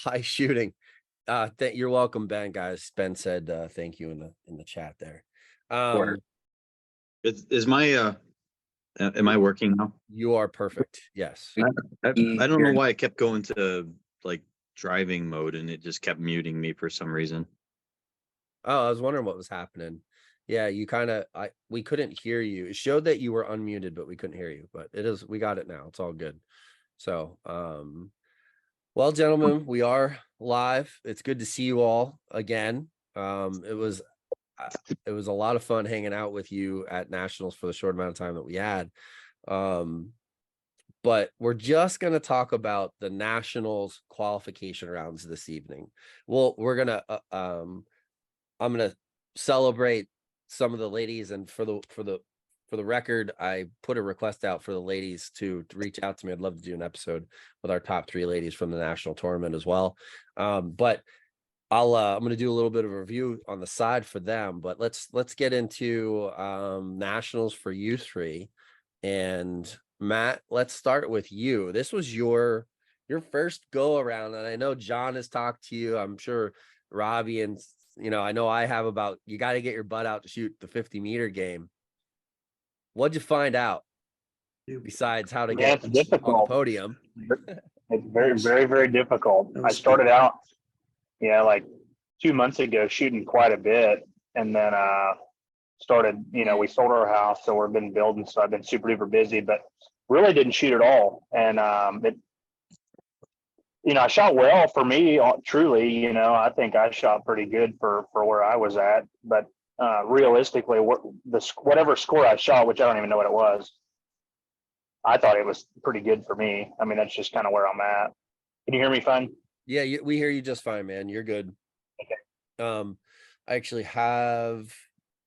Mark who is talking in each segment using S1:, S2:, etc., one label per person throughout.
S1: high shooting. You're welcome, Ben, guys. Ben said thank you in the chat there.
S2: Sure. Is my am I working now?
S1: You are perfect. Yes.
S2: I don't know why I kept going to like driving mode and it just kept muting me for some reason.
S1: Oh, I was wondering what was happening. Yeah, you kind of we couldn't hear you. It showed that you were unmuted, but we couldn't hear you. But we got it now. It's all good. So, well, gentlemen, we are live. It's good to see you all again. It was a lot of fun hanging out with you at Nationals for the short amount of time that we had. But we're just going to talk about the Nationals qualification rounds this evening. Well, I'm going to celebrate some of the ladies, and for the record, I put a request out for the ladies to reach out to me. I'd love to do an episode with our top 3 ladies from the national tournament as well. But I'm going to do a little bit of a review on the side for them, but let's get into nationals for you 3. And Matt, let's start with you. This was your first go around, and I know John has talked to you. I'm sure Robbie and I know I have about you got to get your butt out to shoot the 50-meter game. What'd you find out besides how to get on the podium?
S3: It's very, very, very difficult. I started out, like 2 months ago shooting quite a bit, and then started, we sold our house, so we've been building, so I've been super duper busy, but really didn't shoot at all. And I shot well for me, truly, I think I shot pretty good for where I was at, but realistically, whatever score I shot, which I don't even know what it was, I thought it was pretty good for me. I mean, that's just kind of where I'm at. Can you hear me fine?
S1: Yeah, we hear you just fine, man. You're good. Okay. I actually have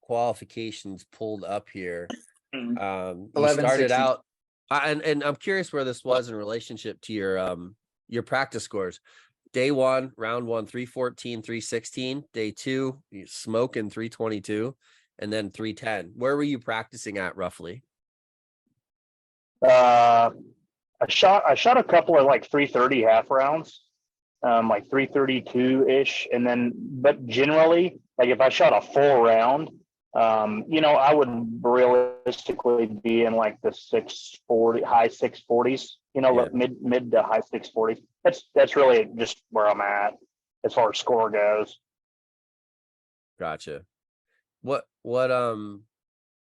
S1: qualifications pulled up here. You started out, and I'm curious where this was in relationship to your practice scores. Day 1, round 1, 314, 316. Day 2, you smoking 322, and then 310. Where were you practicing at roughly?
S3: I shot a couple of like 330 half rounds, like 332 ish, and then, but generally, like if I shot a full round, I would realistically be in like the 640, high 640s, mid to high 640s. That's really just where I'm at as far as score goes.
S1: Gotcha.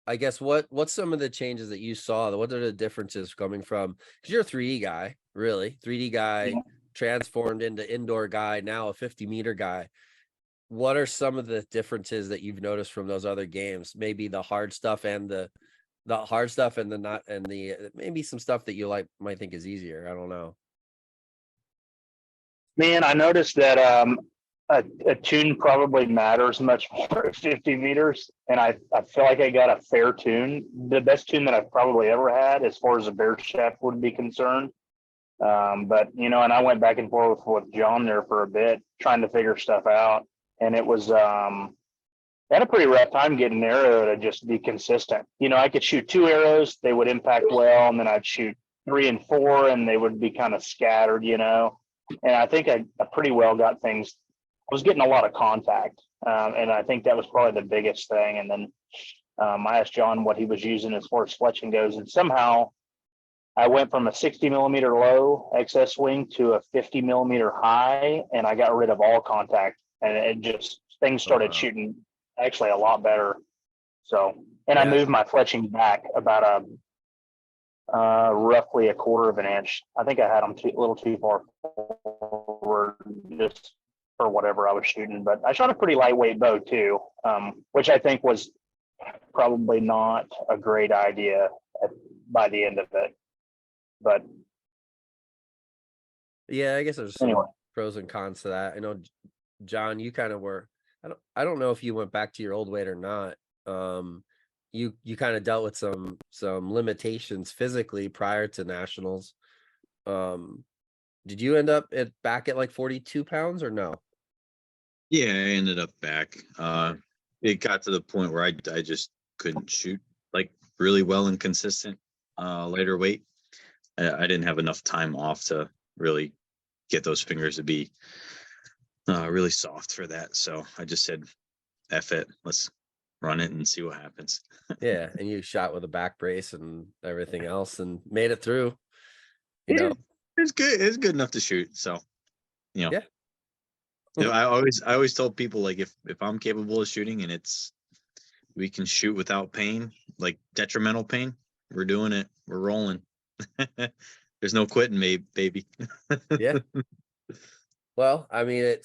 S1: I guess what's some of the changes that you saw? What are the differences coming from? Because you're a 3D guy, really 3D guy, transformed into indoor guy, now a 50-meter guy. What are some of the differences that you've noticed from those other games? Maybe the hard stuff and the hard stuff and the not, and the maybe some stuff that you might think is easier. I don't know.
S3: Man, I noticed that a tune probably matters much more at 50 meters, and I feel like I got a fair tune, the best tune that I've probably ever had as far as a bear shaft would be concerned. But and I went back and forth with John there for a bit trying to figure stuff out, and it was I had a pretty rough time getting an arrow to just be consistent. I could shoot 2 arrows, they would impact well, and then I'd shoot 3 and 4 and they would be kind of scattered, and I think I pretty well got things. I was getting a lot of contact, and I think that was probably the biggest thing. And then I asked John what he was using as far as fletching goes, and somehow I went from a 60 millimeter low XS swing to a 50 millimeter high, and I got rid of all contact, and it just things started shooting actually a lot better. So, and I moved my fletching back about roughly a quarter of an inch. I think I had them a little too far forward just for whatever I was shooting, but I shot a pretty lightweight bow too, which I think was probably not a great idea by the end of it. But
S1: yeah, I guess there's some pros and cons to that. I know, John, you kind of were. I don't know if you went back to your old weight or not. You kind of dealt with some limitations physically prior to nationals. Did you end up back at like 42 pounds or no?
S2: Yeah, I ended up back. It got to the point where I just couldn't shoot like really well and consistent lighter weight. I didn't have enough time off to really get those fingers to be really soft for that. So I just said, F it, let's run it and see what happens.
S1: Yeah, and you shot with a back brace and everything else and made it through. You know,
S2: It's good. It's good enough to shoot. So, you know,
S1: yeah.
S2: I always told people, like, if I'm capable of shooting and we can shoot without pain, like detrimental pain, we're doing it. We're rolling. There's no quitting, baby.
S1: Yeah. Well, I mean,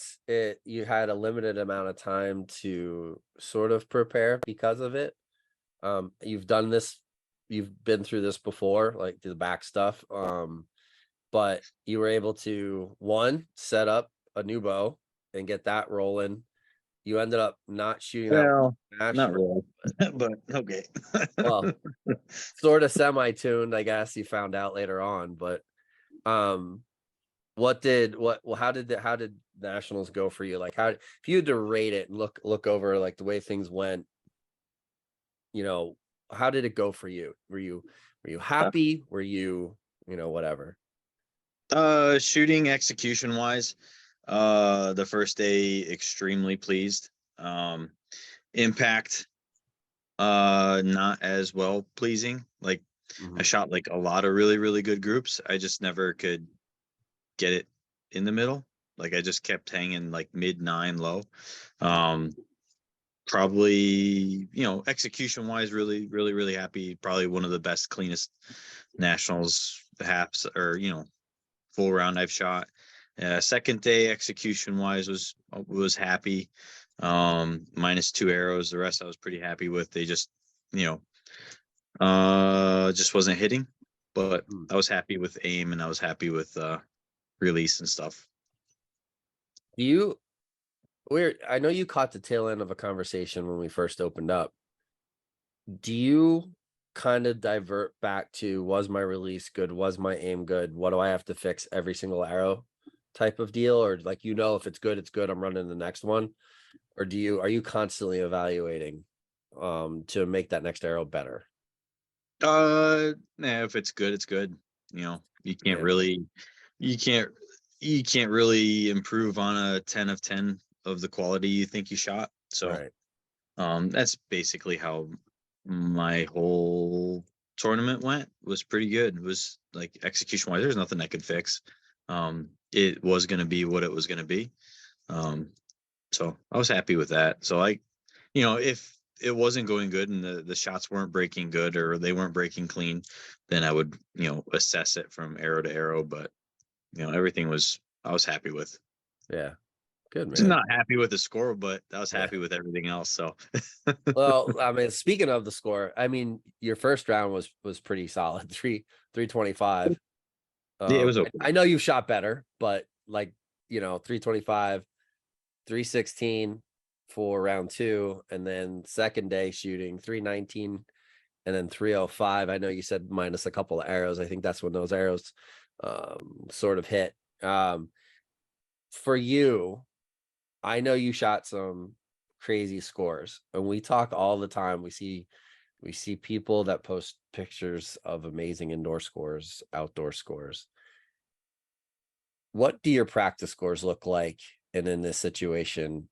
S1: you had a limited amount of time to sort of prepare because of it. You've done this, you've been through this before, like the back stuff. But you were able to, one, set up a new bow and get that rolling. You ended up not shooting that
S2: Well, not
S1: national,
S2: really, but okay.
S1: well, sort of semi-tuned, I guess you found out later on. But how did nationals go for you? Like, how, if you had to rate it and look over like the way things went, you know, how did it go for you? Were you happy? Were you, whatever?
S2: Shooting execution wise, the first day extremely pleased. Impact, not as well pleasing. Like, I shot like a lot of really, really good groups. I just never could get it in the middle. Like, I just kept hanging like mid 9 low. Probably, execution wise, really, really, really happy. Probably one of the best, cleanest nationals perhaps, or full round I've shot. Second day execution wise was happy. Minus 2 arrows. The rest I was pretty happy with. They just, just wasn't hitting. But I was happy with aim, and I was happy with release and stuff.
S1: I know you caught the tail end of a conversation when we first opened up. Do you kind of divert back to, was my release good? Was my aim good? What do I have to fix every single arrow type of deal? Or like, if it's good, it's good, I'm running the next one. Or are you constantly evaluating to make that next arrow better?
S2: If it's good, it's good. You can't really, you can't really improve on a 10 of 10 of the quality you think you shot. So,
S1: right.
S2: That's basically how my whole tournament went. Was pretty good. It was like, execution wise, there's nothing I could fix. It was going to be what it was going to be. So I was happy with that. So if it wasn't going good and the shots weren't breaking good, or they weren't breaking clean, then I would, assess it from arrow to arrow. But, everything I was happy with.
S1: Yeah. Good,
S2: Just
S1: man.
S2: not happy with the score, but I was happy with everything else. So,
S1: well, I mean, speaking of the score, I mean, your first round was pretty solid, 325.
S2: yeah, it was okay.
S1: I know you shot better, but like, 325, 316 for round 2, and then second day shooting 319 and then 305. I know you said minus a couple of arrows. I think that's when those arrows sort of hit. For you, I know you shot some crazy scores, and we talk all the time. We see people that post pictures of amazing indoor scores, outdoor scores. What do your practice scores look like? And in this situation,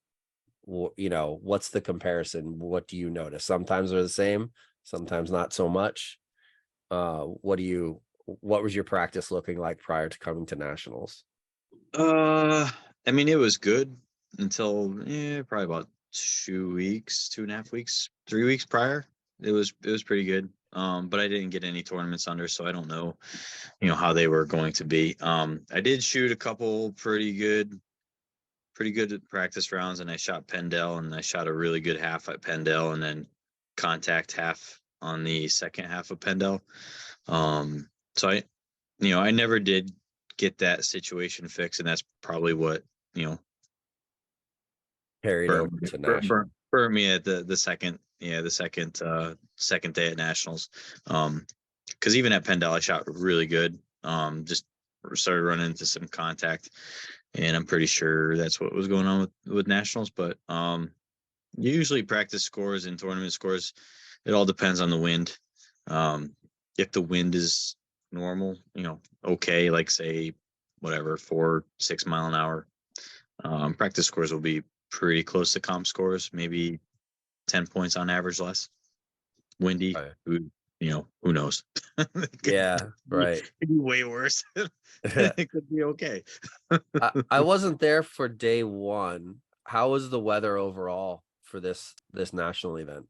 S1: what's the comparison? What do you notice? Sometimes they're the same, sometimes not so much. What was your practice looking like prior to coming to nationals?
S2: I mean, it was good until probably about 2.5 weeks, 3 weeks prior. It was pretty good. But I didn't get any tournaments under, so I don't know, how they were going to be. I did shoot a couple pretty good practice rounds, and I shot Pendel, and I shot a really good half at Pendel, and then contact half on the second half of Pendel. So I never did get that situation fixed, and that's probably what
S1: Carried over to national.
S2: Burnt me at the second day at nationals. Because even at Pendel I shot really good. Just started running into some contact, and I'm pretty sure that's what was going on with nationals. But usually practice scores and tournament scores, it all depends on the wind. If the wind is normal, okay, like say whatever, 4-6 mile an hour. Practice scores will be pretty close to comp scores, maybe 10 points on average less. Windy,
S1: Right.
S2: who knows?
S1: Yeah, right.
S2: It could be way worse. It could be okay.
S1: I wasn't there for day one. How was the weather overall for this national event?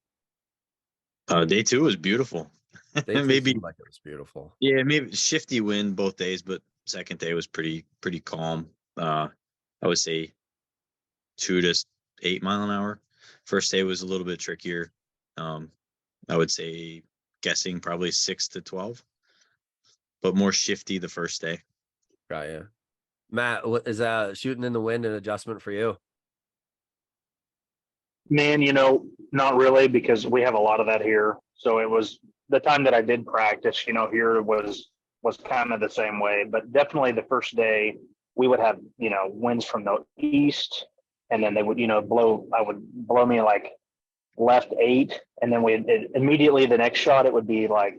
S2: Day 2 was beautiful.
S1: Day two
S2: Maybe,
S1: seemed like it was beautiful.
S2: yeah, maybe shifty wind both days, but second day was pretty calm. I would say 2 to 8 mile an hour. First day was a little bit trickier. I would say guessing probably 6 to 12, but more shifty the first day.
S1: Got you. Matt, what is that shooting in the wind an adjustment for you?
S3: Man, not really, because we have a lot of that here. So it was the time that I did practice, here was kind of the same way. But definitely the first day we would have, winds from the east, and then they would, blow me like left 8, and then immediately the next shot it would be like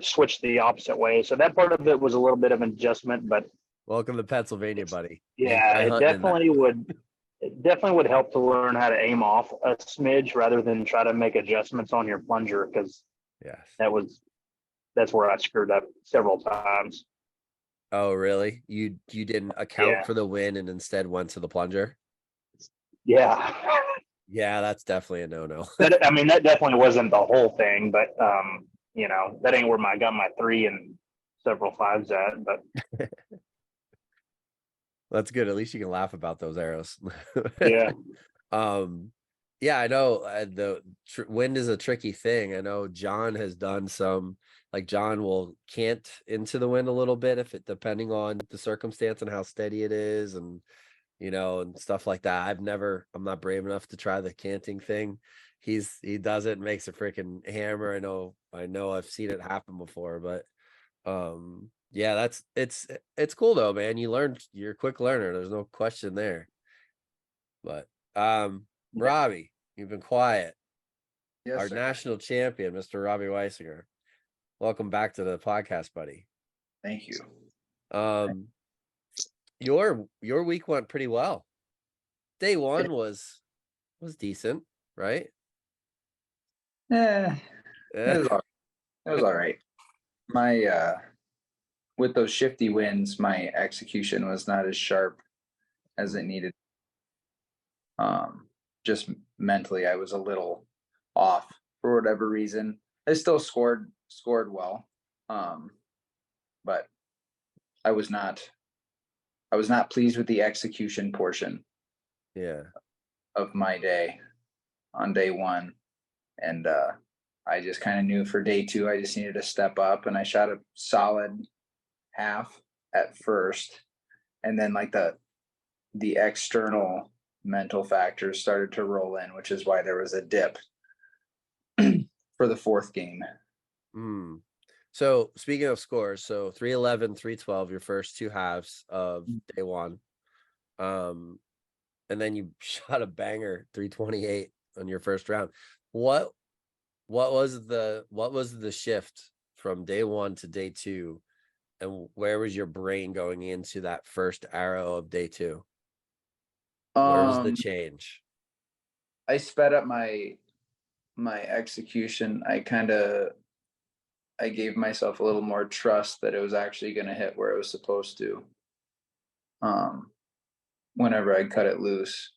S3: switch the opposite way. So that part of it was a little bit of an adjustment, but
S1: Welcome to Pennsylvania, buddy.
S3: yeah, it definitely would help to learn how to aim off a smidge rather than try to make adjustments on your plunger, because
S1: Yes.
S3: that's where I screwed up several times.
S1: Oh, really? You didn't account
S3: Yeah.
S1: for the wind and instead went to the plunger?
S3: Yeah.
S1: Yeah, that's definitely a no-no.
S3: That definitely wasn't the whole thing, but that ain't where I got my 3 and several 5s at. But
S1: That's good. At least you can laugh about those arrows.
S3: yeah,
S1: Yeah, I know the wind is a tricky thing. I know John has done some, like John will cant into the wind a little bit depending on the circumstance and how steady it is, and and stuff like that. I'm not brave enough to try the canting thing. He does it, makes a freaking hammer. I know I've seen it happen before, but yeah, it's cool though, man. You're a quick learner. There's no question there. But Robbie, you've been quiet.
S4: Yes,
S1: Our
S4: sir.
S1: national champion, Mr. Robbie Weissinger. Welcome back to the podcast, buddy.
S4: Thank you.
S1: Your week went pretty well. Day one was decent, right?
S4: It was all right. My with those shifty winds, my execution was not as sharp as it needed. Just mentally, I was a little off for whatever reason. I still scored well, but I was not pleased with the execution portion
S1: Yeah.
S4: of my day on day one, and I just kind of knew for day 2 I just needed to step up, and I shot a solid half at first, and then like the external mental factors started to roll in, which is why there was a dip for the 4th game.
S1: So speaking of scores, so 311, 312, your first 2 halves of day one. And then you shot a banger 328 on your first round. What was the shift from day 1 to day 2, and where was your brain going into that first arrow of day 2? Where was the change?
S4: I sped up my execution. I gave myself a little more trust that it was actually going to hit where it was supposed to. Whenever I cut it loose,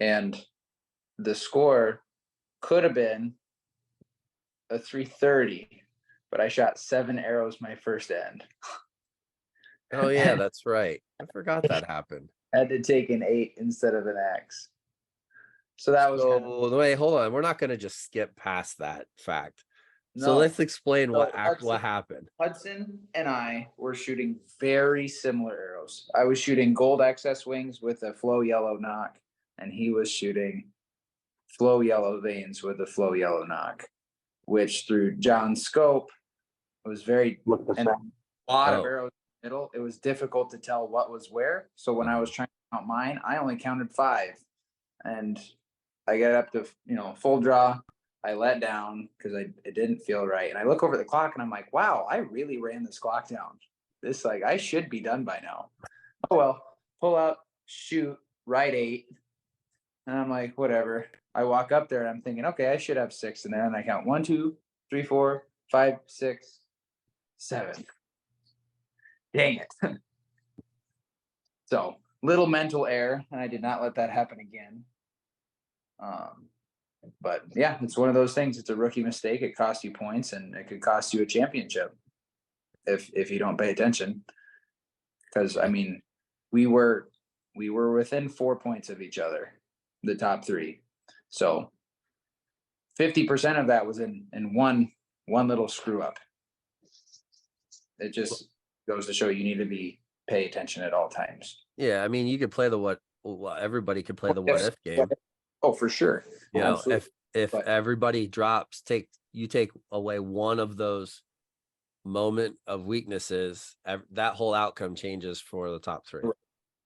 S4: and the score could have been a 330, but I shot 7 arrows my first end.
S1: Oh yeah, that's right. I forgot that happened.
S4: I had to take an 8 instead of an X. So that was
S1: wait, hold on. We're not going to just skip past that fact.
S4: No.
S1: So let's explain what
S4: Hudson,
S1: happened.
S4: Hudson and I were shooting very similar arrows. I was shooting gold XS wings with a flow yellow knock, and he was shooting flow yellow veins with a flow yellow knock, which through John's scope was very and a lot of arrows in the middle. It was difficult to tell what was where. So when I was trying to count mine, I only counted 5, and I got up to full draw. I let down because it didn't feel right. And I look over the clock and I'm like, wow, I really ran this clock down. this, like, I should be done by now. Oh, well, pull up, shoot, right 8. And I'm like, whatever. I walk up there and I'm thinking, okay, I should have 6 in there. And I count 1, 2, 3, 4, 5, 6, 7. Dang it. So little mental error, and I did not let that happen again. But yeah, it's one of those things. It's a rookie mistake. It costs you points, and it could cost you a championship if you don't pay attention. Because I mean, we were within 4 points of each other, the top 3. So 50% of that was in one little screw up. It just goes to show you need to pay attention at all times.
S1: Yeah, I mean, you could play everybody could play the what if game.
S4: Oh, for sure.
S1: You know,
S4: Absolutely.
S1: if
S4: But-
S1: everybody drops, take away one of those moment of weaknesses, that whole outcome changes for the top 3.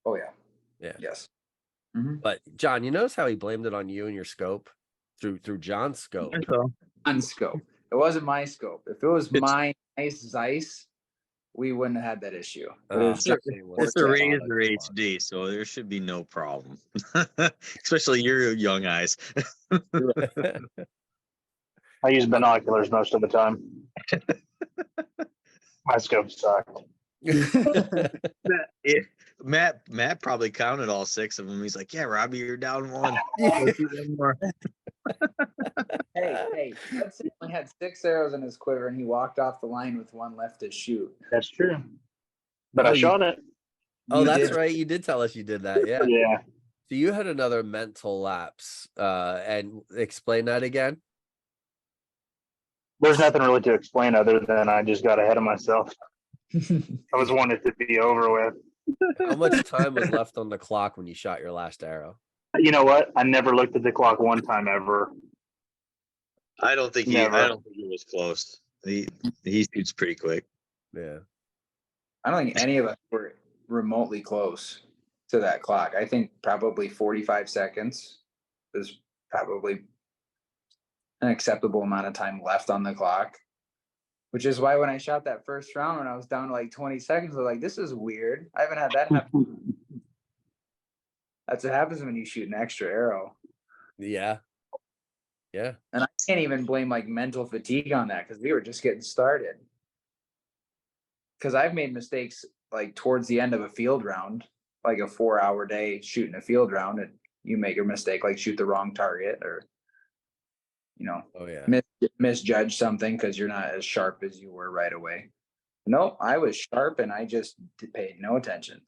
S4: Oh yeah.
S1: Yeah.
S4: Yes.
S1: But John, you notice how he blamed it on you and your scope through John's scope.
S4: On scope. It wasn't my scope. If it was my nice Zeiss, we wouldn't have had that issue. But it was just
S2: It's a Razor HD, so there should be no problem. Especially your young eyes.
S3: I use binoculars most of the time. My scope sucked.
S2: Matt probably counted all 6 of them. He's like, "Yeah, Robbie, you're down 1.
S3: Let's
S2: do one more."
S4: Hey, Hudson only had 6 arrows in his quiver, and he walked off the line with 1 left to shoot.
S3: That's true. But
S1: Oh,
S3: I
S1: you-
S3: shot it.
S1: Oh,
S4: You
S1: that's
S4: did.
S1: right. You did tell us you did that. Yeah.
S3: Yeah.
S1: So you had another mental lapse. And explain that again.
S3: There's nothing really to explain other than I just got ahead of myself. I was wanting it to be over with.
S1: How much time was left on the clock when you shot your last arrow?
S3: You know what? I never looked at the clock one time ever.
S2: I don't think he was close. He shoots pretty quick.
S1: Yeah.
S4: I don't think any of us were remotely close to that clock. I think probably 45 seconds is probably an acceptable amount of time left on the clock, which is why when I shot that first round, when I was down to like 20 seconds, I was like, this is weird. I haven't had that happen. That's what happens when you shoot an extra arrow.
S1: Yeah. Yeah.
S4: And I can't even blame like mental fatigue on that because we were just getting started. Because I've made mistakes like towards the end of a field round, like a 4-hour day shooting a field round, and you make a mistake, like shoot the wrong target or,
S1: Oh yeah.
S4: misjudge something because you're not as sharp as you were right away. No, I was sharp and I just paid no attention.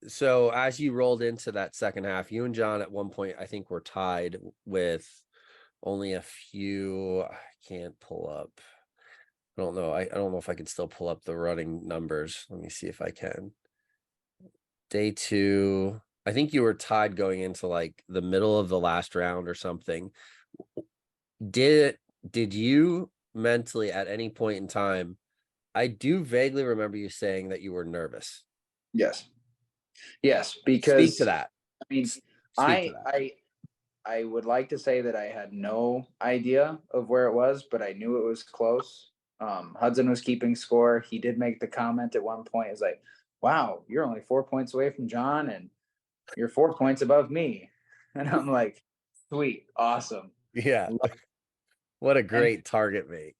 S1: So as you rolled into that second half, you and John at one point, I think, were tied with only a few. I can't pull up. I don't know. I don't know if I can still pull up the running numbers. Let me see if I can. Day 2, I think you were tied going into like the middle of the last round or something. Did you mentally at any point in time? I do vaguely remember you saying that you were nervous.
S4: Yes, because
S1: Speak to that.
S4: I mean,
S1: Speak to that.
S4: I would like to say that I had no idea of where it was, but I knew it was close. Hudson was keeping score. He did make the comment at one point, is like, wow, you're only 4 points away from John and you're 4 points above me. And I'm like, sweet, awesome.
S1: Yeah. What a great target mate.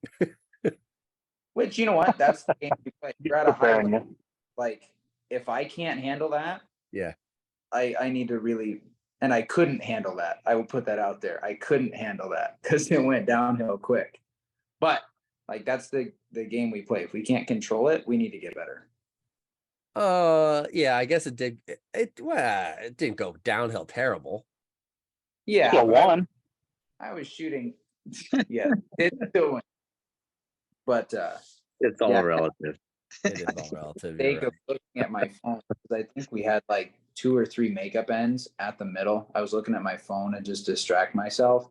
S4: Which, you know what? That's the game we play. You're at a high
S3: Preparing
S4: level.
S3: you.
S4: Like, if I can't handle that,
S1: Yeah.
S4: I need to really, and I couldn't handle that. I will put that out there. I couldn't handle that because it went downhill quick. But like that's the game we play. If we can't control it, we need to get better.
S1: Yeah, I guess it did. It didn't go downhill terrible.
S4: Yeah,
S3: Still won.
S4: I was shooting. Yeah, it still went. But
S2: It's all
S4: Yeah.
S2: relative.
S1: It is all relative.
S4: mistake
S1: You're
S4: of looking at my phone because I think we had like 2 or 3 makeup ends at the middle. I was looking at my phone and just distract myself.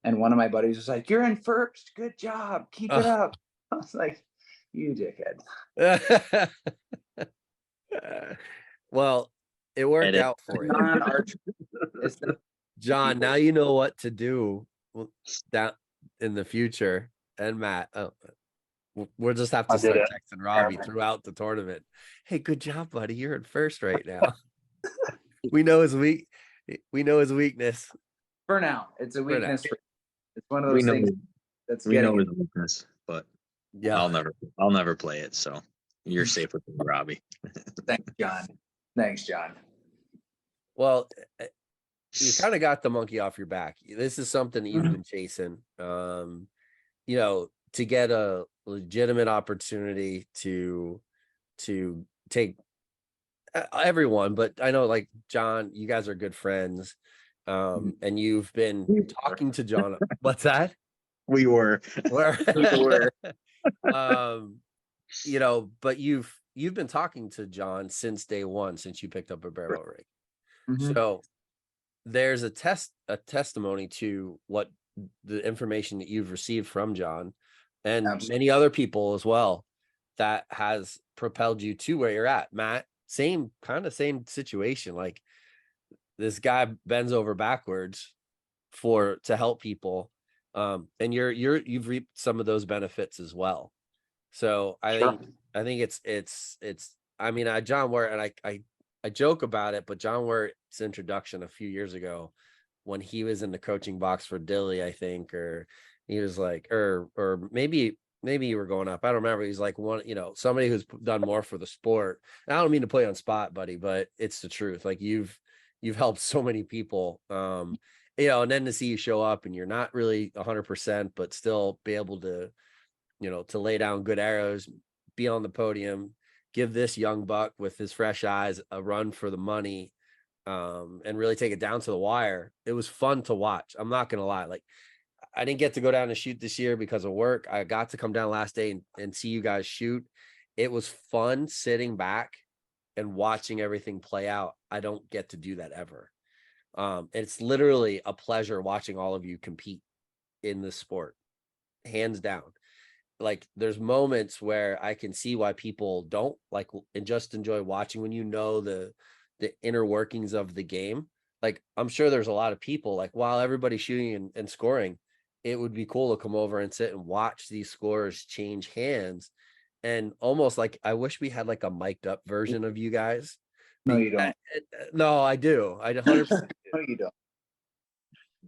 S4: And one of my buddies was like, "You're in first. Good job. Keep it up." I was like, "You dickhead."
S1: right. Well, it worked
S2: Edit.
S1: out for you,
S4: Non-archery. It's the-
S1: John. Now you know what to do that in the future. And Matt, We'll just have to
S3: I did
S1: start
S3: it.
S1: texting Robbie
S3: Forever.
S1: throughout the tournament. Hey, good job, buddy. You're in first right now. We know his weakness.
S4: For now, it's a
S1: For now.
S4: weakness. It's one of
S2: We
S4: those
S2: know
S4: things that's
S2: we know
S4: getting.
S2: his weakness, but
S1: Yeah.
S2: I'll never play it. So you're safe with me, Robbie.
S4: Thanks, John. Thanks, John.
S1: Well, you kind of got the monkey off your back. This is something that you've
S4: Mhm.
S1: been chasing. You know, to get a legitimate opportunity to take everyone, but I know like John, you guys are good friends. And you've been talking to John. What's that?
S2: We were.
S1: Where
S4: We were.
S1: you know, but you've been talking to John since day one, since you picked up a barrel rig.
S4: Mhm.
S1: So there's a testimony to what the information that you've received from John and
S4: Absolutely.
S1: many other people as well that has propelled you to where you're at. Matt, same situation. Like this guy bends over backwards to help people. And you've reaped some of those benefits as well. So
S3: Sure.
S1: I think it's I mean, John Ware, and I joke about it, but John Ware's introduction a few years ago when he was in the coaching box for Dilly, I think, or he was like, or maybe you were going up. I don't remember. He's like one, you know, somebody who's done more for the sport. And I don't mean to put you on spot, buddy, but it's the truth. Like you've helped so many people. You know, and then to see you show up and you're not really 100%, but still be able to, you know, to lay down good arrows, be on the podium, give this young buck with his fresh eyes a run for the money, and really take it down to the wire. It was fun to watch. I'm not going to lie. Like I didn't get to go down and shoot this year because of work. I got to come down last day and see you guys shoot. It was fun sitting back and watching everything play out. I don't get to do that ever. It's literally a pleasure watching all of you compete in this sport, hands down. Like there's moments where I can see why people don't like and just enjoy watching when you know the inner workings of the game. Like I'm sure there's a lot of people like while everybody's shooting and scoring, it would be cool to come over and sit and watch these scores change hands. And almost like I wish we had like a mic'd up version of you guys.
S4: No, you don't.
S1: No, I do. I 100%
S4: No, you don't.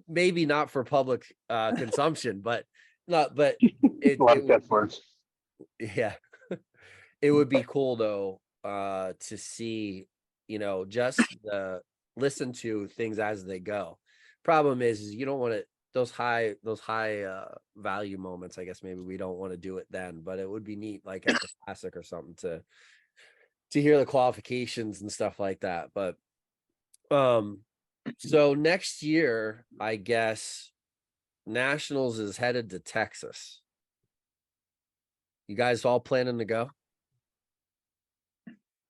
S1: maybe not for public consumption, but
S3: Like
S1: it
S3: that's words.
S1: yeah. It would be cool though to see, you know, just listen to things as they go. Problem is you don't want to those high value moments. I guess maybe we don't want to do it then, but it would be neat like at the classic or something to hear the qualifications and stuff like that. But so next year, I guess Nationals is headed to Texas. You guys all planning to go?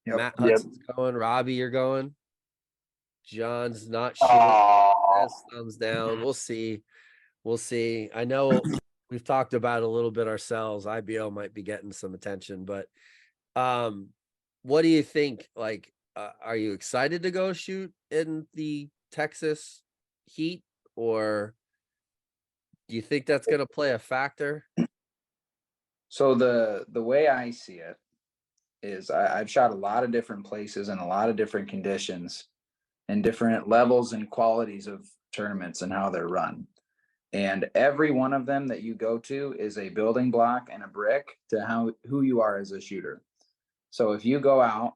S4: Yep.
S1: Matt Hudson's going. Robbie, you're going. John's not sure.
S3: Oh,
S1: Says thumbs down. We'll see. We'll see. I know we've talked about it a little bit ourselves. IBO might be getting some attention, but what do you think? Like, are you excited to go shoot in the Texas heat, or do you think that's going to play a factor?
S4: So the way I see it is I've shot a lot of different places in a lot of different conditions and different levels and qualities of tournaments and how they're run. And every one of them that you go to is a building block and a brick to who you are as a shooter. So if you go out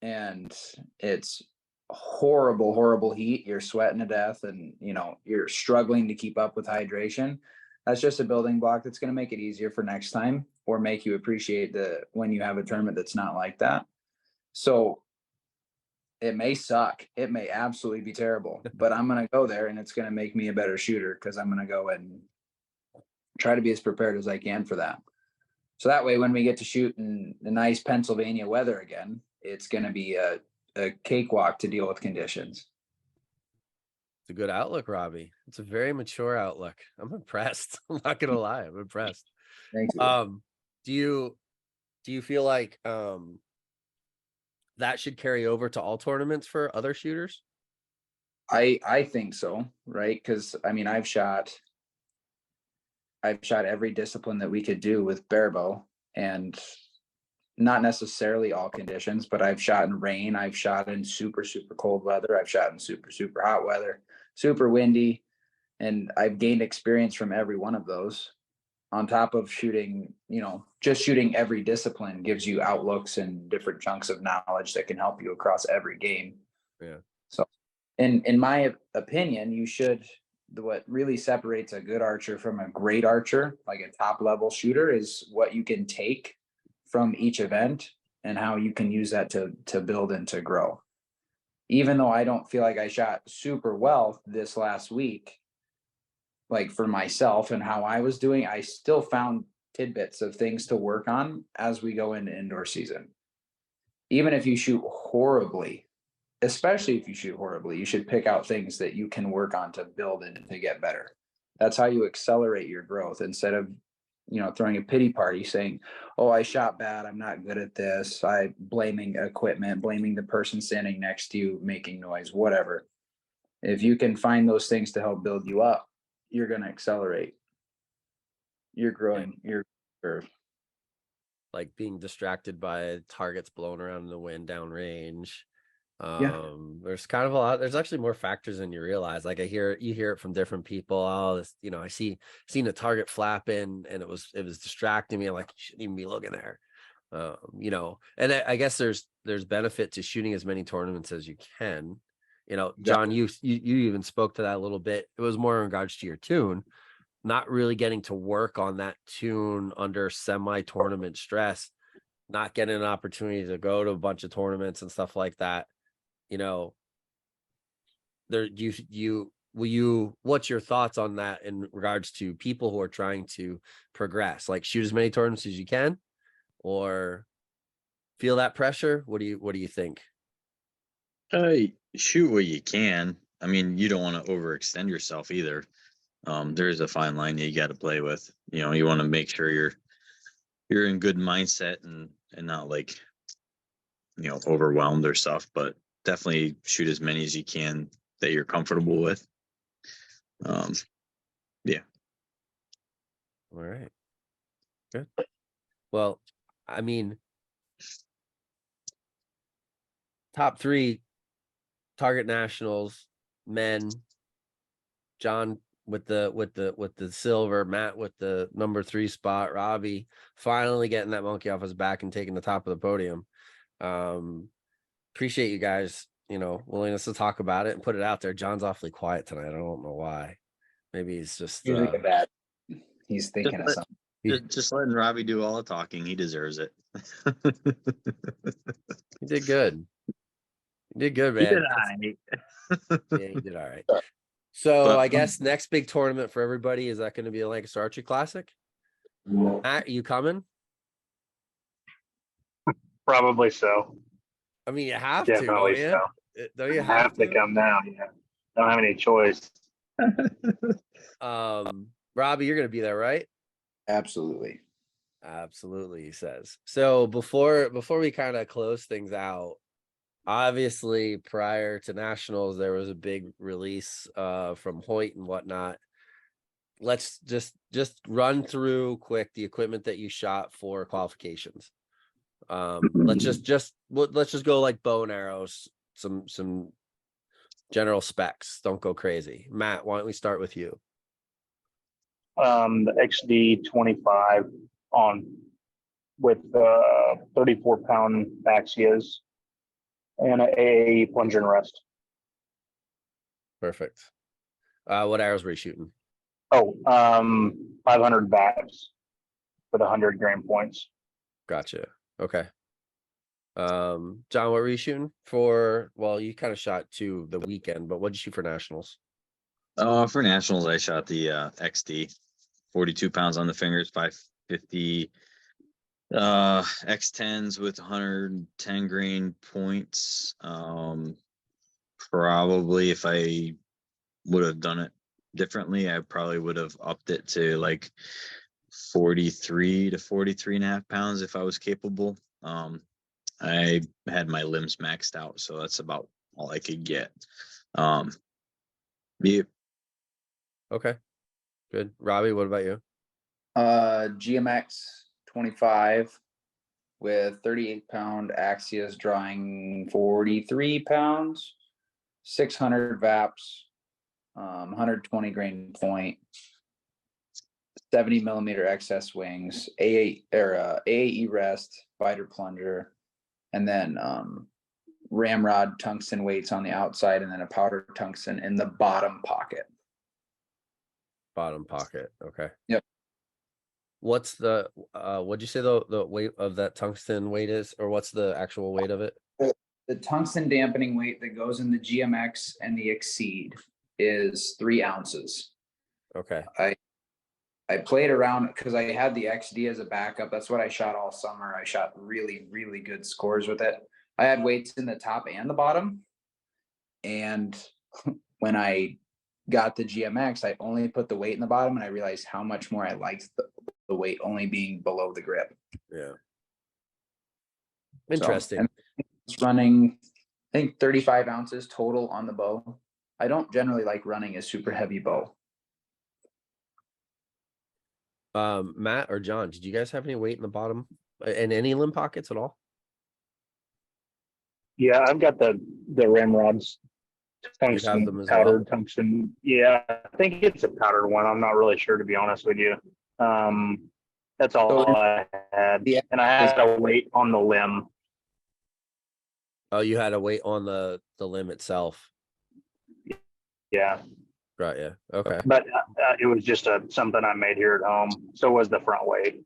S4: and it's horrible heat, you're sweating to death and you know you're struggling to keep up with hydration, that's just a building block that's going to make it easier for next time or make you appreciate when you have a tournament that's not like that. So it may suck, it may absolutely be terrible, but I'm going to go there and it's going to make me a better shooter because I'm going to go and try to be as prepared as I can for that. So that way when we get to shoot in the nice Pennsylvania weather again, it's going to be a cakewalk to deal with conditions.
S1: It's a good outlook, Robbie. It's a very mature outlook. I'm impressed. I'm not gonna lie, I'm impressed.
S4: Thank you.
S1: Do you feel like that should carry over to all tournaments for other shooters?
S4: I think so, right? Because I mean, I've shot every discipline that we could do with Barebow, and not necessarily all conditions, but I've shot in rain. I've shot in super, super cold weather. I've shot in super, super hot weather, super windy. And I've gained experience from every one of those on top of shooting, just shooting every discipline gives you outlooks and different chunks of knowledge that can help you across every game.
S1: Yeah.
S4: So in my opinion, what really separates a good archer from a great archer, like a top level shooter, is what you can take from each event and how you can use that to build and to grow. Even though I don't feel like I shot super well this last week, like for myself and how I was doing, I still found tidbits of things to work on as we go into indoor season. Even if you shoot horribly, especially if you shoot horribly, you should pick out things that you can work on to build and to get better. That's how you accelerate your growth instead of, throwing a pity party saying, oh, I shot bad, I'm not good at this. I blaming equipment, blaming the person standing next to you, making noise, whatever. If you can find those things to help build you up, you're going to accelerate. You're growing your curve.
S1: Like being distracted by targets blown around in the wind downrange. There's kind of a lot. There's actually more factors than you realize. Like you hear it from different people. Oh, this, I seen a target flapping and it was distracting me. I'm like, you shouldn't even be looking there. And I guess there's benefit to shooting as many tournaments as you can. John, you even spoke to that a little bit. It was more in regards to your tune, not really getting to work on that tune under semi-tournament stress, not getting an opportunity to go to a bunch of tournaments and stuff like that. What's your thoughts on that in regards to people who are trying to progress, like shoot as many tournaments as you can or feel that pressure? What do you think?
S2: Shoot what you can. I mean, you don't want to overextend yourself either. There is a fine line that you got to play with. You want to make sure you're in good mindset and not like, overwhelmed or stuff, but definitely shoot as many as you can that you're comfortable with. Yeah.
S1: All right. Good. Well, I mean, top 3 target nationals, men, John with the silver, Matt with the number 3 spot, Robbie finally getting that monkey off his back and taking the top of the podium. Appreciate you guys, willingness to talk about it and put it out there. John's awfully quiet tonight. I don't know why. Maybe he's just
S4: He's thinking of something.
S2: Just letting Robbie do all the talking. He deserves it.
S1: He did good. You did good, man.
S2: He did all right.
S1: Yeah, you did all right. So I guess next big tournament for everybody, is that going to be a Lancaster Archery Classic? Matt, are you coming?
S3: Probably so.
S1: I mean, you have
S3: Definitely
S1: to,
S3: so.
S1: don't you?
S3: Have to come down. Yeah, don't have any choice.
S1: Robbie, you're going to be there, right?
S4: Absolutely.
S1: Absolutely, he says. So before we kind of close things out, obviously prior to nationals there was a big release from Hoyt and whatnot. Let's just run through quick the equipment that you shot for qualifications. Let's just go like bow and arrows, some general specs. Don't go crazy. Matt, why don't we start with you?
S3: The XD 25 on with 34-pound Axias and a plunger and rest.
S1: Perfect. What arrows were you shooting?
S3: 500 bats with 100 gram points.
S1: Gotcha. Okay. John, what were you shooting for? Well, you kind of shot the weekend, but what did you shoot for nationals?
S2: For nationals, I shot the XD, 42 pounds on the fingers, 550 X10s with 110 grain points. Probably if I would have done it differently, I probably would have upped it to like 43 to 43 and a half pounds if I was capable. I had my limbs maxed out, so that's about all I could get. Yeah.
S1: Okay, good. Robbie, what about you?
S4: GMX 25 with 38-pound Axias drawing 43 pounds, 600 VAPs, 120 grain point, 70 millimeter excess wings, A8 or AAE rest, biter plunger, and then ramrod tungsten weights on the outside, and then a powder tungsten in the bottom pocket.
S1: Bottom pocket. Okay.
S4: Yep.
S1: What's the what'd you say the weight of that tungsten weight is, or what's the actual weight of it?
S4: The tungsten dampening weight that goes in the GMX and the Exceed is 3 ounces.
S1: Okay.
S4: I played around because I had the XD as a backup. That's what I shot all summer. I shot really, really good scores with it. I had weights in the top and the bottom. And when I got the GMX, I only put the weight in the bottom, and I realized how much more I liked the weight only being below the grip.
S1: Yeah. Interesting.
S4: So, it's running, I think, 35 ounces total on the bow. I don't generally like running a super heavy bow.
S1: Matt or John, did you guys have any weight in the bottom and any limb pockets at all?
S3: Yeah, I've got the ramrods,
S1: You have them
S3: tungsten,
S1: as
S3: powdered
S1: well?
S3: tungsten. Yeah, I think it's a powdered one. I'm not really sure, to be honest with you. That's all
S4: So,
S3: I had,
S4: yeah.
S3: and I had a weight on the limb.
S1: Oh, you had a weight on the limb itself.
S3: Yeah,
S1: Right. Yeah. Okay.
S3: but it was just something I made here at home. So was the front weight.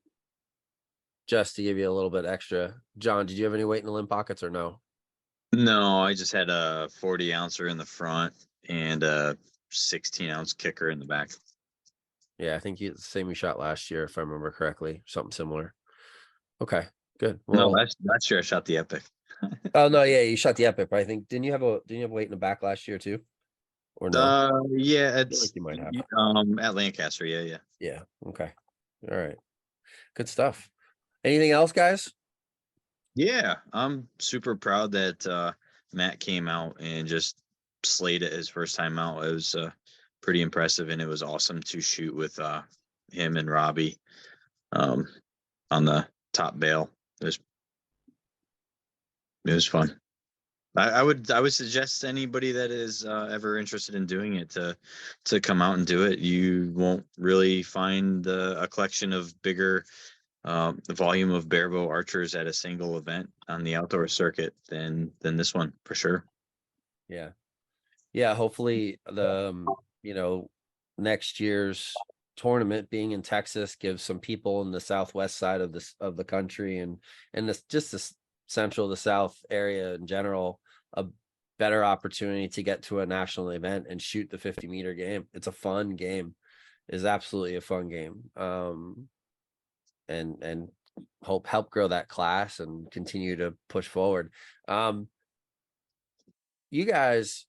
S1: Just to give you a little bit extra. John, did you have any weight in the limb pockets or no?
S2: No, I just had a 40 ouncer in the front and a 16-ounce kicker in the back.
S1: Yeah, I think the same you shot last year, if I remember correctly. Something similar. Okay, good. Well,
S2: No, last year I shot the Epic.
S1: oh no, yeah, you shot the Epic, but I think didn't you have weight in the back last year too? Or no?
S2: Yeah,
S1: I feel
S2: it's
S1: like you might have.
S2: at Lancaster. Yeah.
S1: Yeah. Okay. All right. Good stuff. Anything else, guys?
S2: Yeah, I'm super proud that Matt came out and just slayed it his first time out. It was pretty impressive, and it was awesome to shoot with him and Robbie on the top bail. It was fun. I would suggest anybody that is ever interested in doing it to come out and do it. You won't really find a collection of bigger the volume of barebow archers at a single event on the outdoor circuit than this one for sure.
S1: Yeah. Hopefully next year's tournament being in Texas gives some people in the southwest side of the country and just the central to south area in general a better opportunity to get to a national event and shoot the 50-meter game. It's a fun game. It's absolutely a fun game. And help grow that class and continue to push forward. You guys,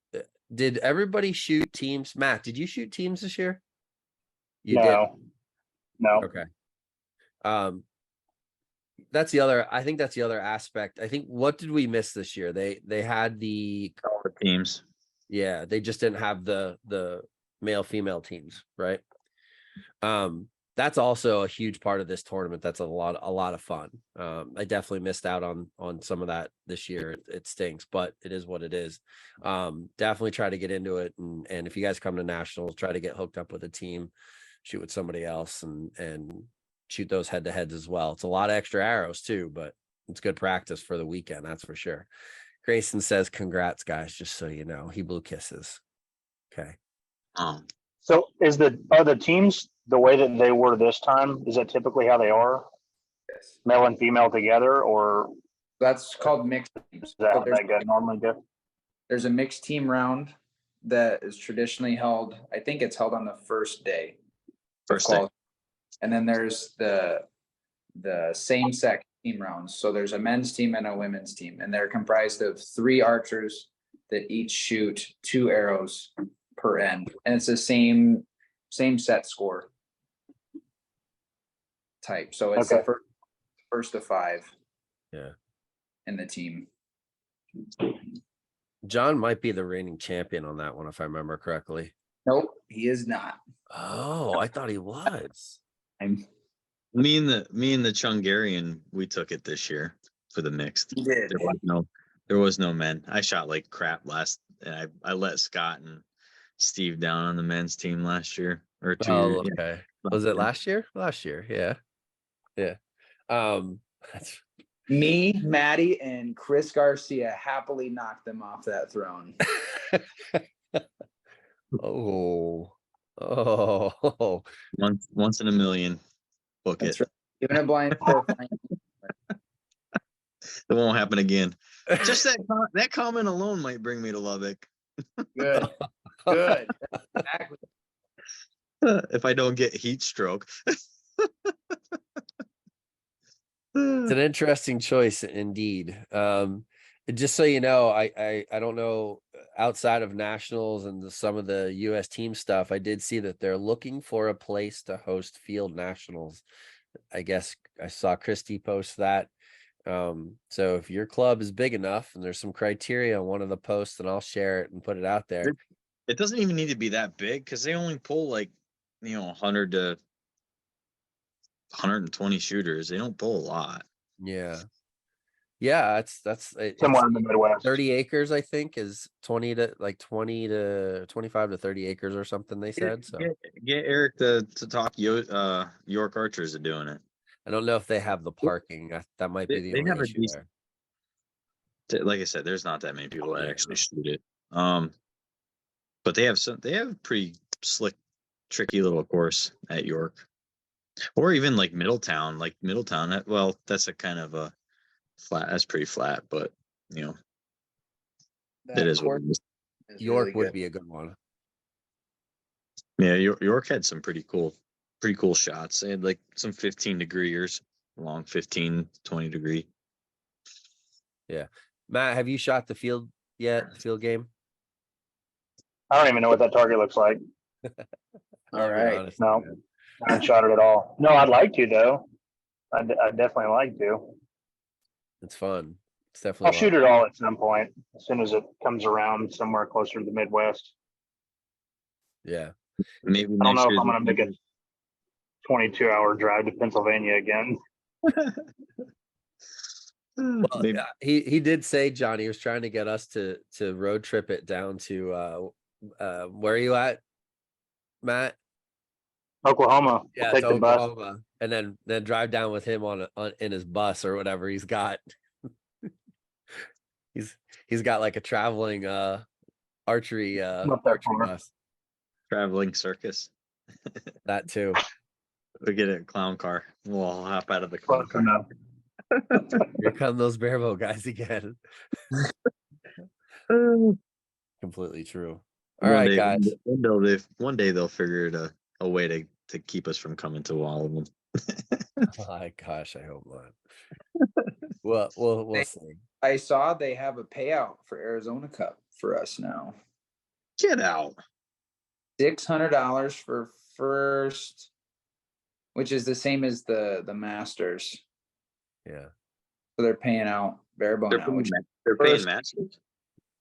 S1: did everybody shoot teams? Matt, did you shoot teams this year? You did.
S3: No.
S1: Okay. I think that's the other aspect. I think what did we miss this year? They had
S2: All the teams.
S1: Yeah, they just didn't have the male female teams, right? That's also a huge part of this tournament. That's a lot of fun. I definitely missed out on some of that this year. It stinks, but it is what it is. Definitely try to get into it, and if you guys come to nationals, try to get hooked up with a team, shoot with somebody else, and shoot those head to heads as well. It's a lot of extra arrows too, but it's good practice for the weekend. That's for sure. Grayson says, "Congrats, guys! Just so you know, he blew kisses." Okay.
S3: So are the teams the way that they were this time? Is that typically how they are?
S4: Yes.
S3: Male and female together, or
S4: That's called mixed teams.
S3: is that
S4: So
S3: how they go normally go?
S4: there's a mixed team round that is traditionally held. I think it's held on the first day.
S2: First day.
S4: And then there's the same sex team rounds. So there's a men's team and a women's team, and they're comprised of 3 archers that each shoot 2 arrows per end, and it's the same set score type. So it's
S3: Okay.
S4: the first of 5.
S1: Yeah.
S4: In the team.
S1: John might be the reigning champion on that one, if I remember correctly.
S4: Nope, he is not.
S1: Oh, I thought he was.
S2: Me and the Chungarian, we took it this year for the mixed.
S4: You did.
S2: There was no men. I shot like crap and I let Scott and Steve down on the men's team last year or 2
S1: Oh,
S2: years.
S1: okay. Was it last year? Last year, yeah. Yeah. That's
S4: Me, Maddie, and Chris Garcia happily knocked them off that throne.
S1: oh. Oh.
S2: Once in a million. Book
S4: That's
S2: it.
S4: right. Even a blind sport.
S2: It won't happen again. Just that comment alone might bring me to Lubbock.
S4: Good. Good. Exactly.
S2: If I don't get heat stroke.
S1: It's an interesting choice indeed. Just so you know, I don't know outside of nationals and some of the US team stuff, I did see that they're looking for a place to host field nationals. I guess I saw Christy post that. So if your club is big enough and there's some criteria on one of the posts, then I'll share it and put it out there.
S2: It doesn't even need to be that big because they only pull like 100 to 120 shooters. They don't pull a lot.
S1: Yeah. Yeah, it's
S3: Somewhere in the Midwest.
S1: 30 acres, I think, is 20 to 25 to 30 acres or something, they said. So
S2: Get Eric to talk York Archers are doing it.
S1: I don't know if they have the parking. That might be the
S2: They have
S1: only
S2: a
S1: issue
S2: decent,
S1: there.
S2: like I said, there's not that many people that
S1: Yeah.
S2: actually shoot it. But they have a pretty slick, tricky little course at York. Or even like Middletown. Well, that's a kind of a flat. That's pretty flat, but it is what it is.
S1: York would be a good one.
S2: Yeah, York had some pretty cool shots. They had like some 15-degreeers, long 15, 20-degree.
S1: Yeah. Matt, have you shot the field yet? Field game?
S3: I don't even know what that target looks like.
S4: All right.
S1: Honest,
S3: No,
S1: man.
S3: I haven't shot it at all. No, I'd like to though. I'd definitely like to.
S1: It's fun. It's definitely.
S3: I'll shoot it all at some point as soon as it comes around somewhere closer to the Midwest.
S1: Yeah.
S2: Maybe
S3: I don't know
S2: next
S3: if I'm going to make a 22-hour drive to Pennsylvania again.
S1: Well,
S2: Maybe.
S1: he did say, John, he was trying to get us to road trip it down to where are you at, Matt?
S3: Oklahoma.
S1: Yeah,
S3: We'll take
S1: to
S3: the bus.
S1: Oklahoma, and then drive down with him on in his bus or whatever he's got. he's got like a traveling archery
S3: Not that
S1: archery
S3: far.
S1: bus.
S2: Traveling circus.
S1: That too.
S2: We get a clown car. We'll all hop out of the clown
S3: Close
S2: car.
S3: enough.
S1: Here come those Barebow guys again. Completely true. All
S2: One
S1: right,
S2: day,
S1: guys.
S2: One day they'll figure a way to keep us from coming to all of them.
S1: Oh my gosh, I hope not. We'll see.
S4: I saw they have a payout for Arizona Cup for us now.
S2: Get out.
S4: $600 for first, which is the same as the Masters.
S1: Yeah.
S4: So they're paying out Barebow now.
S2: They're paying
S4: first-
S2: Masters.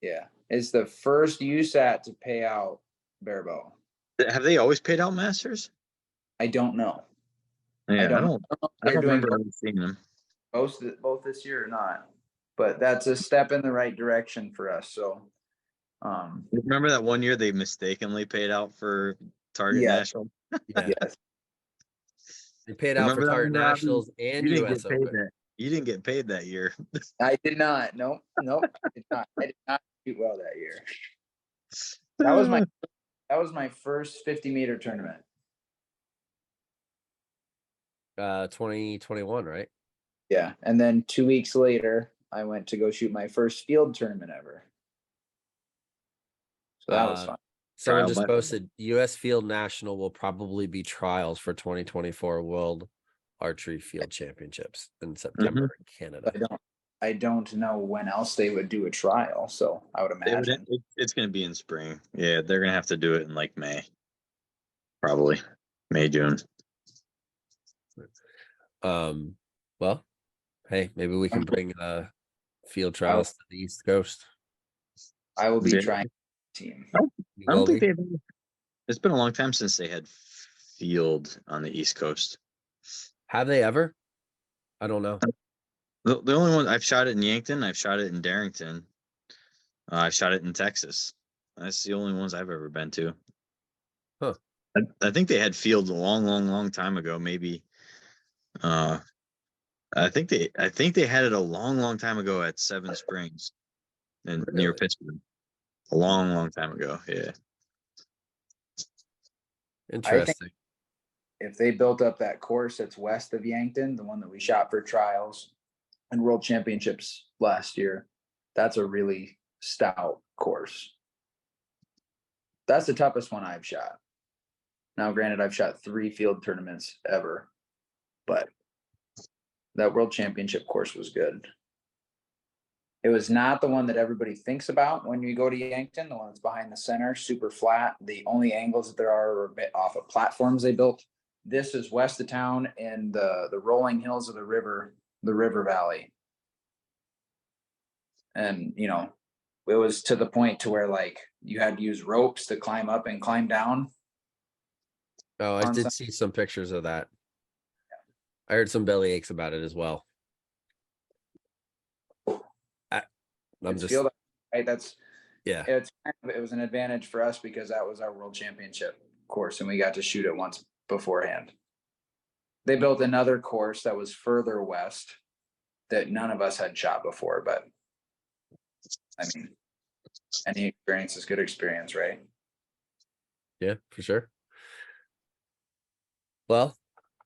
S4: Yeah, it's the first USAT to pay out Barebow.
S2: Have they always paid out Masters?
S4: I don't know.
S2: Yeah, I
S4: don't
S2: don't
S4: They're doing
S2: remember ever seeing them.
S4: both this year or not, but that's a step in the right direction for us. So,
S2: Remember that one year they mistakenly paid out for Target
S4: Yeah.
S2: National?
S1: Yeah.
S4: yes,
S1: They paid out for
S2: Remember that
S1: Target
S2: one, Robbie?
S1: Nationals and
S2: You didn't
S1: US
S2: get paid
S1: Open.
S2: that. You didn't get paid that year.
S4: I did not. Nope. I did not. I did not shoot well that year. That was my first 50-meter tournament.
S1: 2021, right?
S4: Yeah, and then 2 weeks later, I went to go shoot my first field tournament ever. So that was fun.
S1: Someone
S2: Trial
S1: just
S2: by-
S1: posted US Field National will probably be trials for 2024 World Archery Field Championships in September in Canada.
S4: I don't know when else they would do a trial, so I would imagine.
S2: It's going to be in spring. Yeah, they're going to have to do it in like May. Probably May, June.
S1: Well, hey, maybe we can bring field trials to the East Coast.
S4: I will be
S2: Yeah.
S4: trying team.
S1: You
S2: I don't
S1: will
S2: think
S1: be?
S2: it's been a long time since they had field on the East Coast.
S1: Have they ever? I don't know.
S2: The only one I've shot it in Yankton, I've shot it in Darrington, I've shot it in Texas. That's the only ones I've ever been to.
S1: Huh.
S2: I think they had fields a long time ago. Maybe I think they had it a long time ago at Seven Springs and near
S1: Really?
S2: Pittsburgh. A long time ago. Yeah.
S1: Interesting.
S4: If they built up that course that's west of Yankton, the one that we shot for trials and world championships last year, that's a really stout course. That's the toughest one I've shot. Now, granted, I've shot 3 field tournaments ever, but that world championship course was good. It was not the one that everybody thinks about when you go to Yankton, the one that's behind the center, super flat. The only angles that there are a bit off of platforms they built. This is west of town in the rolling hills of the river valley. And, you know, it was to the point to where like you had to use ropes to climb up and climb down.
S1: Oh, I did see some pictures of that. I heard some belly aches about it as well. I'm just
S4: field, right. That's
S1: yeah.
S4: it was an advantage for us because that was our world championship course and we got to shoot it once beforehand. They built another course that was further west that none of us had shot before, but I mean, any experience is good experience, right?
S1: Yeah, for sure. Well,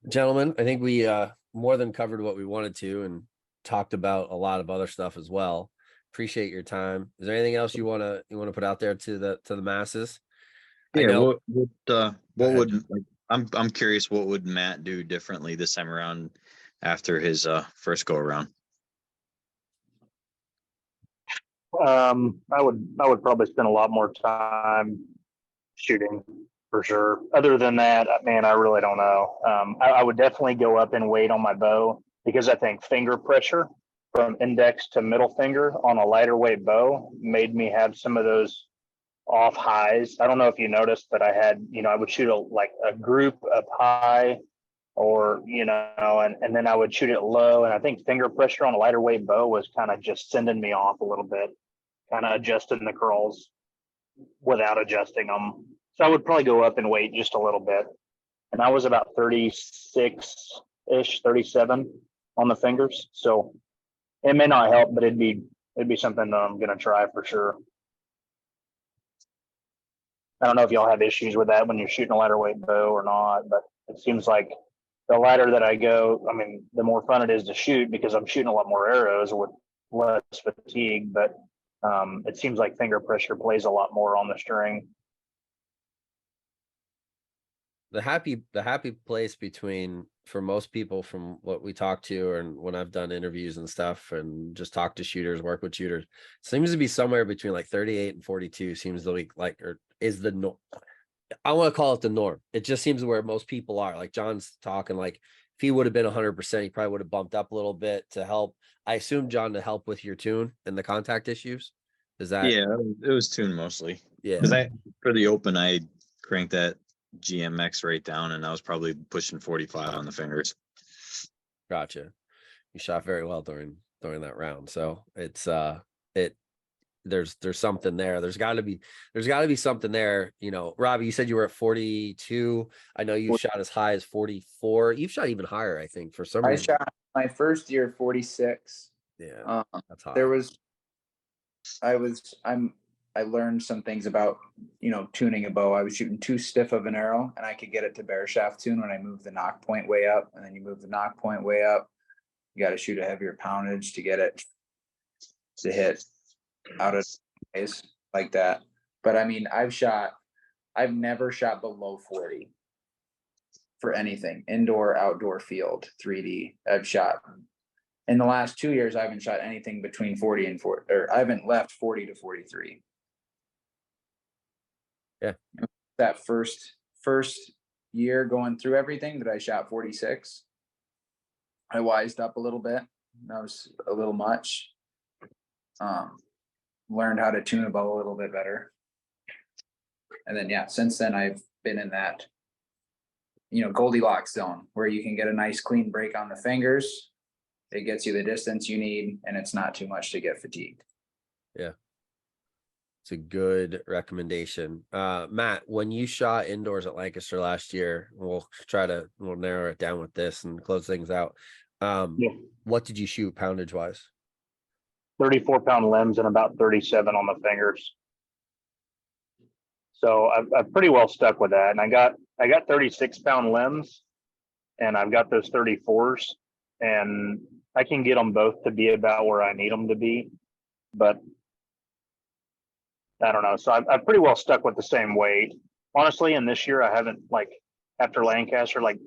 S1: gentlemen, I think we more than covered what we wanted to and talked about a lot of other stuff as well. Appreciate your time. Is there anything else you want to put out there to the masses?
S2: Yeah,
S1: I know.
S2: what would like, I'm curious what would Matt do differently this time around after his first go around?
S3: I would probably spend a lot more time shooting for sure. Other than that, man, I really don't know. I would definitely go up in weight on my bow because I think finger pressure from index to middle finger on a lighter weight bow made me have some of those off highs. I don't know if you noticed, but I had, I would shoot a group up high or, and then I would shoot it low. And I think finger pressure on a lighter weight bow was kind of just sending me off a little bit, kind of adjusting the curls without adjusting them. So I would probably go up in weight just a little bit. And I was about 36-ish, 37 on the fingers. So it may not help, but it'd be something that I'm going to try for sure. I don't know if y'all have issues with that when you're shooting a lighter weight bow or not, but it seems like the lighter that I go, I mean, the more fun it is to shoot because I'm shooting a lot more arrows with less fatigue, but it seems like finger pressure plays a lot more on the string.
S1: The happy place between, for most people from what we talk to and when I've done interviews and stuff and just talk to shooters, work with shooters, seems to be somewhere between like 38 and 42 seems to be like, or is the norm. I want to call it the norm. It just seems where most people are. Like John's talking, like if he would have been 100%, he probably would have bumped up a little bit to help. I assume, John, to help with your tune and the contact issues. Is that?
S2: Yeah, it was tuned mostly.
S1: Yeah.
S2: Because for the open, I cranked that GMX right down, and I was probably pushing 45 on the fingers.
S1: Gotcha. You shot very well during that round. So it's there's something there. There's got to be something there. Robbie, you said you were at 42. I know you shot as high as 44. You've shot even higher, I think, for some reason.
S4: I shot my first year 46.
S1: Yeah, that's high.
S4: I learned some things about, tuning a bow. I was shooting too stiff of an arrow and I could get it to bare shaft tune when I moved the knock point way up, and then you move the knock point way up. You got to shoot a heavier poundage to get it to hit out of space like that. But I mean, I've never shot below 40 for anything, indoor, outdoor, field, 3D. I've shot in the last 2 years. I haven't shot anything between 40 and 40, or I haven't left 40 to 43.
S1: Yeah.
S4: That first year going through everything that I shot 46, I wised up a little bit. That was a little much. Learned how to tune a bow a little bit better. And then, since then I've been in that Goldilocks zone where you can get a nice clean break on the fingers. It gets you the distance you need, and it's not too much to get fatigued.
S1: Yeah. It's a good recommendation. Matt, when you shot indoors at Lancaster last year, we'll narrow it down with this and close things out.
S3: Yeah.
S1: What did you shoot poundage wise?
S3: 34-pound limbs and about 37 on the fingers. So I've pretty well stuck with that. And I got 36-pound limbs, and I've got those 34s, and I can get them both to be about where I need them to be. But I don't know. So I've pretty well stuck with the same weight, honestly. And this year I haven't, like, after Lancaster, like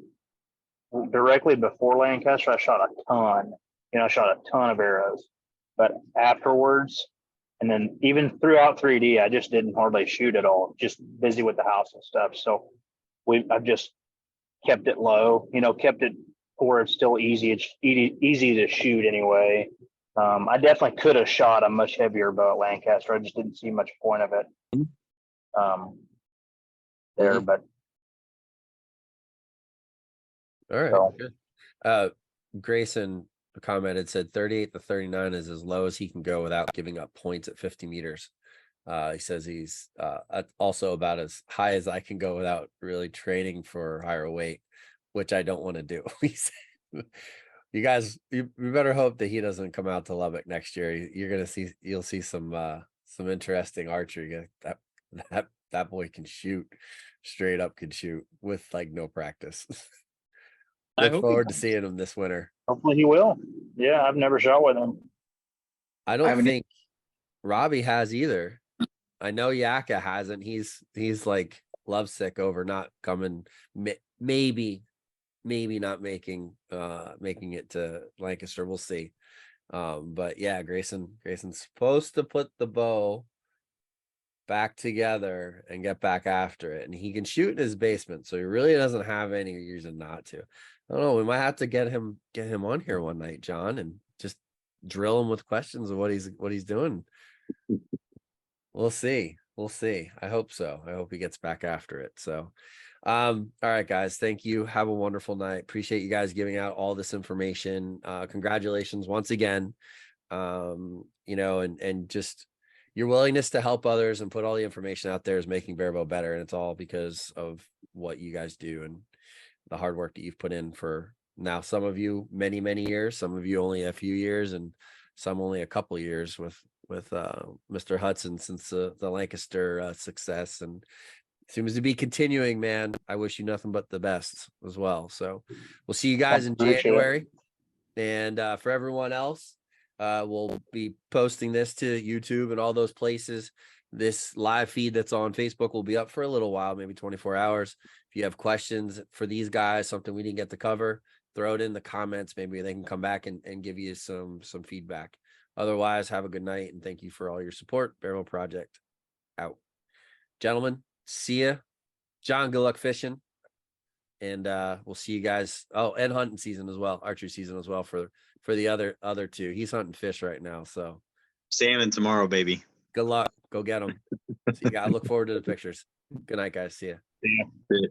S3: directly before Lancaster, I shot a ton. I shot a ton of arrows. But afterwards, and then even throughout 3D, I just didn't hardly shoot at all. Just busy with the house and stuff. So I've just kept it low. Kept it where it's still easy. It's easy to shoot anyway. I definitely could have shot a much heavier bow at Lancaster. I just didn't see much point of it there. But
S1: all right,
S3: so.
S1: good. Grayson commented, said 38 to 39 is as low as he can go without giving up points at 50 meters. He says he's also about as high as I can go without really training for higher weight, which I don't want to do. He said, you guys, you better hope that he doesn't come out to Lubbock next year. You'll see some interesting archery. That boy can shoot, straight up can shoot with like no practice. Look forward to seeing him this winter.
S3: Hopefully he will. Yeah, I've never shot with him.
S1: I don't think Robbie has either. I know Yaka hasn't. He's like lovesick over not coming. Maybe not making it to Lancaster. We'll see. But yeah, Grayson's supposed to put the bow back together and get back after it, and he can shoot in his basement, so he really doesn't have any reason not to. I don't know. We might have to get him on here one night, John, and just drill him with questions of what he's doing. We'll see. I hope so. I hope he gets back after it. So, all right, guys. Thank you. Have a wonderful night. Appreciate you guys giving out all this information. Congratulations once again. And just your willingness to help others and put all the information out there is making Barebow better. And it's all because of what you guys do and the hard work that you've put in for now. Some of you many, many years, some of you only a few years, and some only a couple years with Mr. Hudson since the Lancaster success, and seems to be continuing, man. I wish you nothing but the best as well. So we'll see you guys in January. And for everyone else, we'll be posting this to YouTube and all those places. This live feed that's on Facebook will be up for a little while, maybe 24 hours. If you have questions for these guys, something we didn't get to cover, throw it in the comments. Maybe they can come back and give you some feedback. Otherwise, have a good night, and thank you for all your support. Barebow Project out. Gentlemen, see ya. John, good luck fishing. And we'll see you guys. Oh, and hunting season as well, archery season as well for the other two. He's hunting fish right now. So
S2: salmon tomorrow, baby.
S1: Good luck. Go get them. See you guys. I look forward to the pictures. Good night, guys. See ya.
S3: See ya.